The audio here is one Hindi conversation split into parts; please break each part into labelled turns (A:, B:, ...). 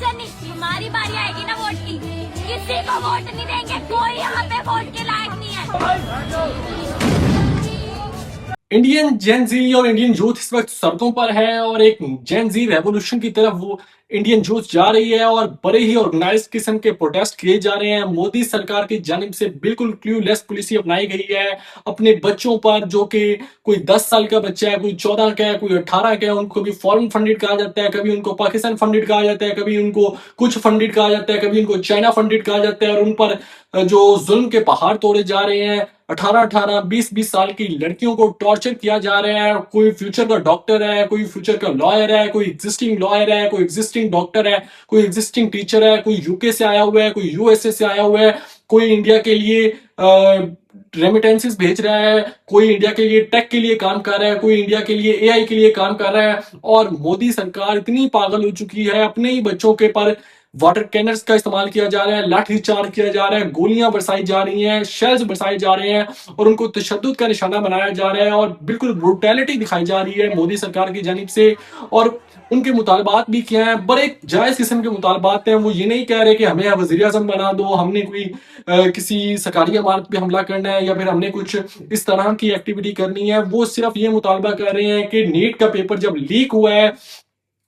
A: इलेक्शन नहीं, हमारी बारी आएगी ना वोट की, किसी को वोट नहीं देंगे, कोई यहाँ पे वोट के लायक नहीं है।
B: इंडियन जेन जी और इंडियन यूथ इस वक्त सड़कों पर है और एक जेन जी रेवोल्यूशन की तरफ वो इंडियन यूथ जा रही है और बड़े ही ऑर्गेनाइज किस्म के प्रोटेस्ट किए जा रहे हैं। मोदी सरकार की जानिब से बिल्कुल क्लूलेस पॉलिसी अपनाई गई है अपने बच्चों पर, जो कि कोई 10 साल का बच्चा है, कोई 14 का है, कोई 18 का है, उनको भी फॉरेन फंडेड कहा जाता है, कभी उनको पाकिस्तान फंडेड कहा जाता है, कभी उनको कुछ फंडेड कहा जाता है, कभी उनको चाइना फंडेड कहा जाता है और उन पर जो जुल्म के पहाड़ तोड़े जा रहे हैं। 18-18, 20-20 साल की लड़कियों को टॉर्चर किया जा रहा है। कोई फ्यूचर का डॉक्टर है, कोई फ्यूचर का लॉयर है, कोई एग्जिस्टिंग लॉयर है, कोई एग्जिस्टिंग डॉक्टर है, कोई एग्जिस्टिंग टीचर है, कोई यूके से आया हुआ है, कोई यूएसए से आया हुआ है, कोई इंडिया के लिए रेमिटेंसेस भेज रहा है, कोई इंडिया के लिए टेक के लिए काम कर रहा है, कोई इंडिया के लिए एआई के लिए काम कर रहा है। और मोदी सरकार इतनी पागल हो चुकी है, अपने ही बच्चों के पर वाटर कैनर्स का इस्तेमाल किया जा रहा है, लाठी चार्ज किया जा रहा है, गोलियां बरसाई जा रही हैं, शेल्स बरसाए जा रहे हैं और उनको तशद्दुद का निशाना बनाया जा रहा है और बिल्कुल ब्रूटैलिटी दिखाई जा रही है मोदी सरकार की जानिब से। और उनके मुतालबात भी क्या हैं, बड़े जायज किस्म के मुतालबात हैं। वो ये नहीं कह रहे कि हमें वजीर आजम बना दो, हमने कोई किसी सरकारी इमारत पे हमला करना है या फिर हमने कुछ इस तरह की एक्टिविटी करनी है। वो सिर्फ ये मुतालबा कर रहे हैं कि नीट का पेपर जब लीक हुआ है,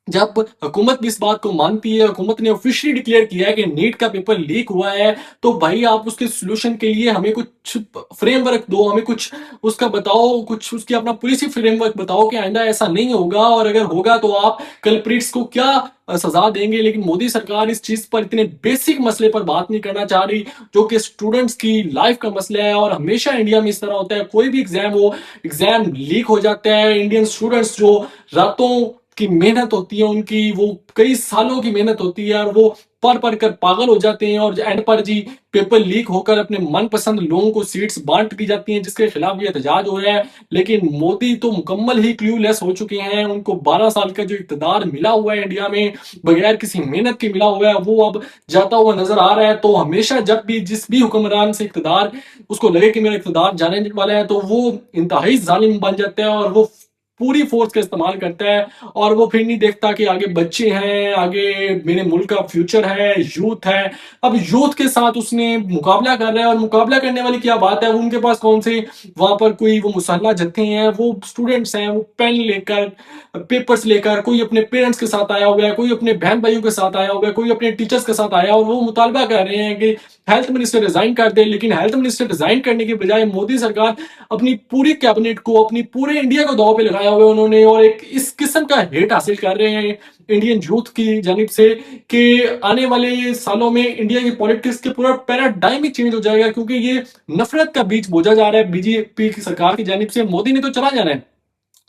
B: जब हुकूमत भी इस बात को मानती है, हुकूमत ने ऑफिशियली डिक्लेयर किया है कि नीट का पेपर लीक हुआ है, तो भाई आप उसके सोल्यूशन के लिए हमें कुछ फ्रेमवर्क दो, हमें कुछ उसका बताओ, कुछ उसकी अपना पॉलिसी फ्रेमवर्क बताओ कि आइंदा ऐसा नहीं होगा और अगर होगा तो आप कल्प्रिट्स को क्या सजा देंगे। लेकिन मोदी सरकार इस चीज पर, इतने बेसिक मसले पर बात नहीं करना चाह रही, जो कि स्टूडेंट्स की लाइफ का मसला है। और हमेशा इंडिया में इस तरह होता है, कोई भी एग्जाम हो, एग्जाम लीक हो जाता है। इंडियन स्टूडेंट्स जो रातों की मेहनत होती है उनकी, वो कई सालों की मेहनत होती है और वो पढ़ कर पागल हो जाते हैं और एंड पर जी पेपर लीक होकर अपने मनपसंद लोगों को सीट्स बांट दी जाती हैं, जिसके खिलाफ ये एहतजाज हो रहा है। लेकिन मोदी तो मुकम्मल ही क्लूलेस हो चुके हैं। उनको 12 साल का जो इक़्तिदार मिला हुआ है इंडिया में, बगैर किसी मेहनत के मिला हुआ है, वो अब जाता हुआ नजर आ रहा है। तो हमेशा जब भी जिस भी हुक्मरान से इक़्तिदार उसको लगे कि मेरा इक़्तिदार जाने वाला है, तो वो इंतहाई जालिम बन जाता है और वो पूरी फोर्स का इस्तेमाल करता है। और वो फिर नहीं देखता कि आगे बच्चे हैं, आगे मेरे मुल्क का फ्यूचर है, यूथ है। अब यूथ के साथ उसने मुकाबला कर रहा है और मुकाबला करने वाली क्या बात है, वो उनके पास कौन से वहां पर कोई वो मुसल्ला जत्थे हैं, वो स्टूडेंट्स हैं, वो पेन लेकर, पेपर्स लेकर, कोई अपने पेरेंट्स के साथ आया हुआ है, कोई अपने बहन भाइयों के साथ आया हुआ है, कोई अपने टीचर्स के साथ आया, और वो मुतालबा कर रहे हैं कि हेल्थ मिनिस्टर रिजाइन कर दे। लेकिन हेल्थ मिनिस्टर रिजाइन करने के बजाय मोदी सरकार अपनी पूरी कैबिनेट को, अपनी पूरे इंडिया को दांव पे लगाया हुआ है उन्होंने, और एक इस किस्म का हेट हासिल कर रहे हैं इंडियन यूथ की जानिब से कि आने वाले सालों में इंडिया की पॉलिटिक्स के पूरा पैराडाइम ही चेंज हो जाएगा, क्योंकि ये नफरत का बीज बोझा जा रहा है बीजेपी की सरकार की जानिब से। मोदी ने तो चला जाना है,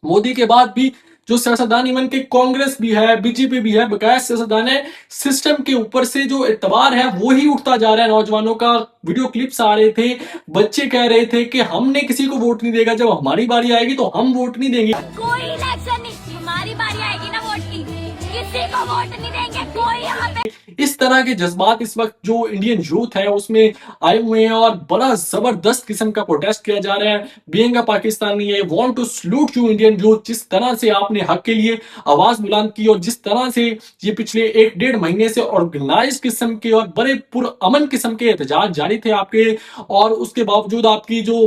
B: मोदी के बाद भी जो सियासतदान, इवन के कांग्रेस भी है, बीजेपी भी है, बकाया सियासतदान है, सिस्टम के ऊपर से जो एतबार है वो ही उठता जा रहा है नौजवानों का। वीडियो क्लिप्स आ रहे थे, बच्चे कह रहे थे कि हमने किसी को वोट नहीं देगा, जब हमारी बारी आएगी तो हम वोट नहीं देंगे।
A: कोई इलेक्शन नहीं, हमारी बारी आएगी ना वोट की, किसी को वोट नहीं देंगे, कोई यहाँ पे।
B: इस तरह के जज्बात इस वक्त जो इंडियन यूथ है उसमें आए हुए हैं और बड़ा जबरदस्त किस्म का प्रोटेस्ट किया जा रहा है। Being a Pakistani, I want to salute you Indian youth, जिस तरह से आपने हक के लिए आवाज बुलंद की और जिस तरह से ये पिछले 1-1.5 महीने से ऑर्गेनाइज किस्म के और बड़े पुरअमन किस्म के एहतजाज जारी थे आपके, और उसके बावजूद आपकी जो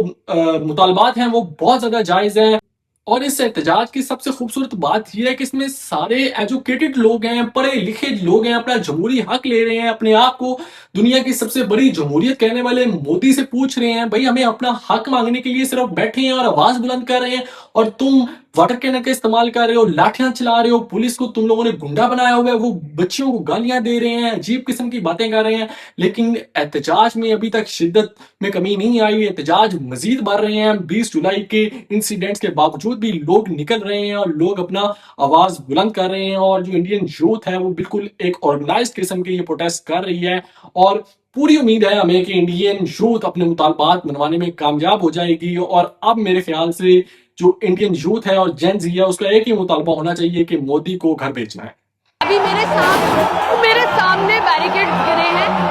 B: मुतालबात हैं वो बहुत ज्यादा जायज है। और इस एहतजाज की सबसे खूबसूरत बात यह है कि इसमें सारे एजुकेटेड लोग हैं, पढ़े लिखे लोग हैं, अपना जमहूरी हक ले रहे हैं, अपने आप को दुनिया की सबसे बड़ी जमहूरियत कहने वाले मोदी से पूछ रहे हैं भाई हमें अपना हक मांगने के लिए सिर्फ बैठे हैं और आवाज बुलंद कर रहे हैं, और तुम वाटर कैनर का इस्तेमाल कर रहे हो, लाठियां चला रहे हो, पुलिस को तुम लोगों ने गुंडा बनाया हुआ है, वो बच्चियों को गालियां दे रहे हैं, अजीब किस्म की बातें कर रहे हैं। लेकिन एहतजाज में अभी तक शिद्दत में कमी नहीं आई, एहतजाज मजीद बढ़ रहे हैं। 20 जुलाई के इंसिडेंट्स के बावजूद भी लोग निकल रहे हैं और लोग अपना आवाज बुलंद कर रहे हैं, और जो इंडियन यूथ है वो बिल्कुल एक ऑर्गेनाइज्ड किस्म के ये प्रोटेस्ट कर रही है। और पूरी उम्मीद है हमें कि इंडियन यूथ अपने मुतालबात मनवाने में कामयाब हो जाएगी। और अब मेरे ख्याल से जो इंडियन यूथ है और जेन जी है उसका एक ही मुतालबा होना चाहिए कि मोदी को घर भेजना है।
C: अभी मेरे सामने बैरिकेड्स गिरे हैं